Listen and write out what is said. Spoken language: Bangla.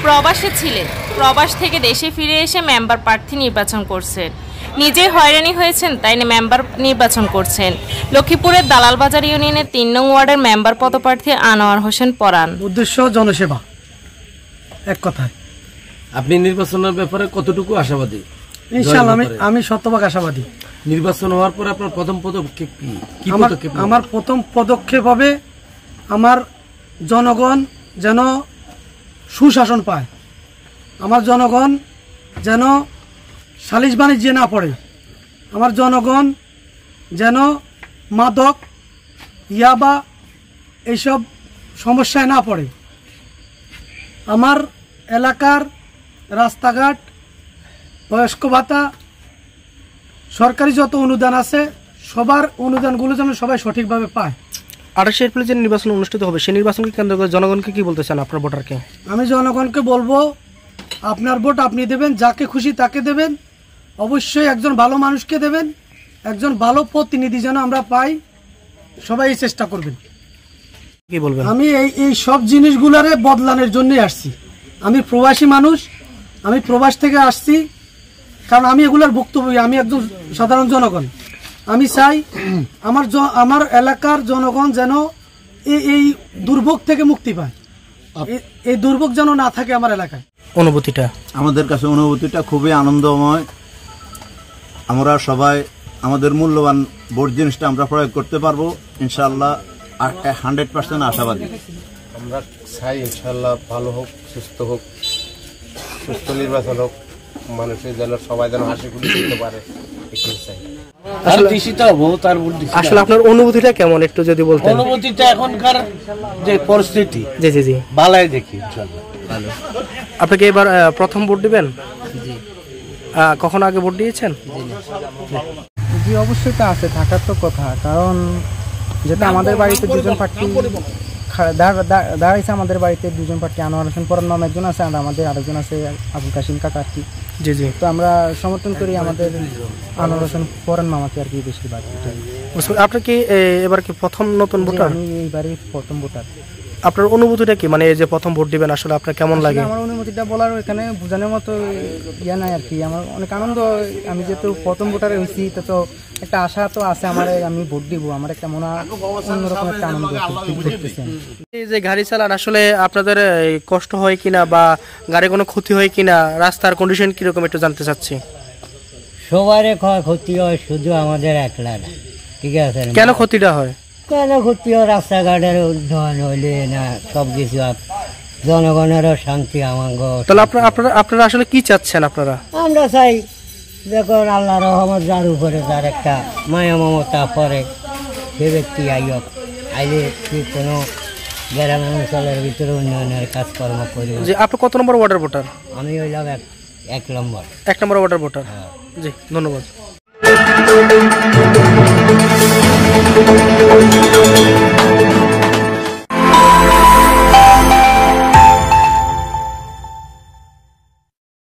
প্রবাসে ছিলেন, প্রবাস থেকে দেশে ফিরে এসে মেম্বার প্রার্থী নির্বাচন করছেন। নিজে হয়রানি হয়েছেন, তাই মেম্বার নির্বাচন করছেন। লক্ষ্মীপুরের দালালবাজার ইউনিয়নের ৩ নং ওয়ার্ডের মেম্বার পদপ্রার্থী আনোয়ার হোসেন পরান। উদ্দেশ্য জনসেবা, এক কথায়। আপনি নির্বাচনের ব্যাপারে কতটুকু আশাবাদী? ইনশাআল্লাহ আমি শতভাগ আশাবাদী। নির্বাচন হওয়ার পর আপনার প্রথম পদক্ষেপ কি? আমার প্রথম পদক্ষেপ হবে আমার জনগণ যেন সুশাসন পায়, আমার জনগণ যেন সালিশ বাণিজ্যে না পড়ে, আমার জনগণ যেন মাদক ইয়াবা এইসব সমস্যায় না পড়ে, আমার এলাকার রাস্তাঘাট, বয়স্ক ভাতা, সরকারি যত অনুদান আছে সবার অনুদানগুলো যেন সবাই সঠিকভাবে পায়। 28 এপ্রিল যে নির্বাচন অনুষ্ঠিত হবে সেই নির্বাচনকে কেন্দ্র করে জনগণকে কি বলতে চান আপনার ভোটারকে? আমি জনগণকে বলবো, আপনার ভোট আপনি দেবেন, যাকে খুশি তাকে দেবেন, অবশ্যই একজন ভালো মানুষকে দেবেন, একজন ভালো প্রতিনিধি যেন আমরা পাই, সবাই চেষ্টা করবেন। কি বলবেন? আমি এই সব জিনিসগুলারে বদলানোর জন্যই আসছি। আমি প্রবাসী মানুষ, আমি প্রবাস থেকে আসছি, কারণ আমি এগুলার ভুক্তভোগী, আমি একজন সাধারণ জনগণ। আমি চাই আমার এলাকার জনগণ যেন এই দুর্ভোগ থেকে মুক্তি পায়, এই দুর্ভোগ যেন না থাকে আমার এলাকায়। অনুভূতিটা আমাদের কাছে খুবই আনন্দময়। আমরা সবাই আমাদের মূল্যবান ভোট জিনিসটা আমরা প্রয়োগ করতে পারবো ইনশাআল্লাহ, 100% আশাবাদী। আমরা চাই ইনশাআল্লাহ ভালো হোক, সুস্থ নির্বাচন হোক, মানুষের যেন সবাই যেন হাসি খুশি করতে পারে, এটাই চাই। আসলে আপনার অনুভূতিটা কেমন একটু যদি বলতেন? অনুভূতিটা এখনকার যে পরিস্থিতি, জি জি জি, ভালোই দেখি ইনশাআল্লাহ। ভালো। আপনি কি এবার প্রথম ভোট দিবেন? জি। কখনো আগে ভোট দিয়েছেন? জি, অবশ্যই তো আছে, থাকার তো কথা। কারণ যেটা আমাদের বাড়িতে দুজন প্রার্থী দাঁড়াইছে, আমাদের বাড়িতে দুজন প্রার্থী, আনোয়ার হোসেন পরান নাম একজন আছে, আর আমাদের আরেকজন আছে আবুল কাশিম কাকা আর কি। জি জি। তো আমরা সমর্থন করি আমাদের আনোয়ার হোসেন পরান মামাকে আর কি বেশিরভাগ। আপনি কি এবার কি প্রথম নতুন ভোটার? আমি এইবারই প্রথম ভোটার। আপনার অনুভূতিটা কি, মানে এই যে প্রথম ভোট দিবেন, আসলে আপনার কেমন লাগে? আমার অনুভূতিটা বলার এখানে বোঝানোর মতো ইয়া নাই আর কি। আমার অনেক আনন্দ, আমি যেহেতু প্রথম ভোটার হয়েছি তো একটা আশা তো আছে আমার, আমি ভোট দিব, আমার একটা মনে অন্যরকম একটা আনন্দ দেখতেছি। এই যে গাড়ি চালান, আসলে আপনাদের কষ্ট হয় কিনা বা গাড়ি কোনো ক্ষতি হয় কিনা, রাস্তার কন্ডিশন কিরকম একটু জানতে চাচ্ছি। সবারই ক্ষতি হয়, শুধু আমাদের একলা না, ঠিক আছে? কেন ক্ষতিটা হয়? কেন ক্ষতি হয়? রাস্তাঘাটের উদ্ধান হইলে না সবকিছু জনগণেরও শান্তি। আমার তাহলে আপনারা আসলে কি চাচ্ছেন? আপনারা আমরা চাই দেখুন আল্লাহ রহমত যার উপরে, যার একটা মায়া মমতা পরে সে ব্যক্তি আইয়ক, আইলে কোনো গ্রাম অঞ্চলের ভিতরে উন্নয়নের কাজকর্ম করি। যে আপনি কত নম্বর ওয়ার্ডের ভোটার? আমি হইলাম 1 নম্বর। 1 নম্বর ওয়ার্ডের ভোটার। জি, ধন্যবাদ।